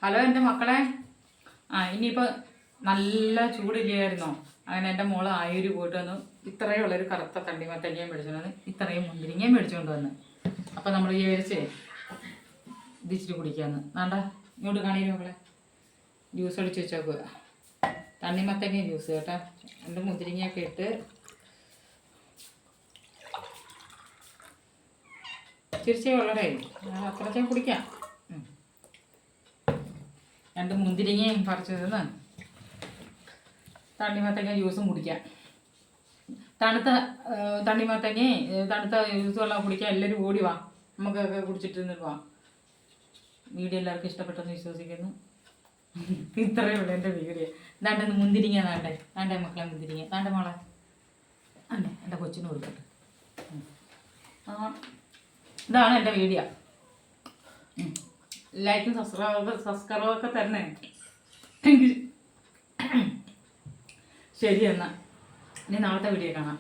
Hello എൻ്റെ മക്കളെ. ഇനിയിപ്പോൾ നല്ല ചൂടില്ലായിരുന്നോ? അങ്ങനെ എൻ്റെ മോള് ആയൂര് പോയിട്ട് വന്നു. ഇത്രയും ഉള്ളൊരു കറുത്ത തണ്ണിമത്തങ്ങയും മേടിച്ചുകൊണ്ട് വന്ന്, ഇത്രയും മുന്തിരിങ്ങയും മേടിച്ചുകൊണ്ട് വന്ന്. അപ്പം നമ്മൾ വിചാരിച്ചേ ഇതിച്ചിട്ട് കുടിക്കാമെന്ന്. വേണ്ട, ഇങ്ങോട്ട് കാണിയില്ല മക്കളെ. ജ്യൂസ് അടിച്ച് വെച്ചേക്കുക. തണ്ണിമത്തങ്ങയും ജ്യൂസ് കേട്ടോ. എൻ്റെ മുന്തിരിങ്ങയൊക്കെ ഇട്ട് ചിരിച്ചേ ഉള്ളടേ, അത്രച്ചേ കുടിക്കാം. രണ്ട് മുന്തിരിങ്ങയും പറിച്ച് തിന്ന് തണ്ണിമത്തങ്ങ ജ്യൂസും കുടിക്കാം. തണുത്ത തണുത്ത ജ്യൂസ് വെള്ളം കുടിക്കാൻ എല്ലാവരും ഓടി വാ, നമുക്കൊക്കെ കുടിച്ചിട്ട് നിന്നിട്ട് വാ. വീഡിയോ എല്ലാവർക്കും ഇഷ്ടപ്പെട്ടെന്ന് വിശ്വസിക്കുന്നു. ഇത്രയേ ഉള്ളൂ എൻ്റെ വീഡിയോ. ദാണ്ടെ മുന്തിരിങ്ങ, ദാണ്ടെ മക്കളെ മുന്തിരിങ്ങ, ദാണ്ടെ മോളെ, അല്ലേ എൻ്റെ കൊച്ചിന് കൊടുക്കട്ടെ. ഇതാണ് എൻ്റെ വീഡിയോ. ലൈക്കും സബ്സ്ക്രൈബൊക്കെ തരണേ. ശരി എന്നാൽ ഇനി നാളത്തെ വീഡിയോ കാണാം.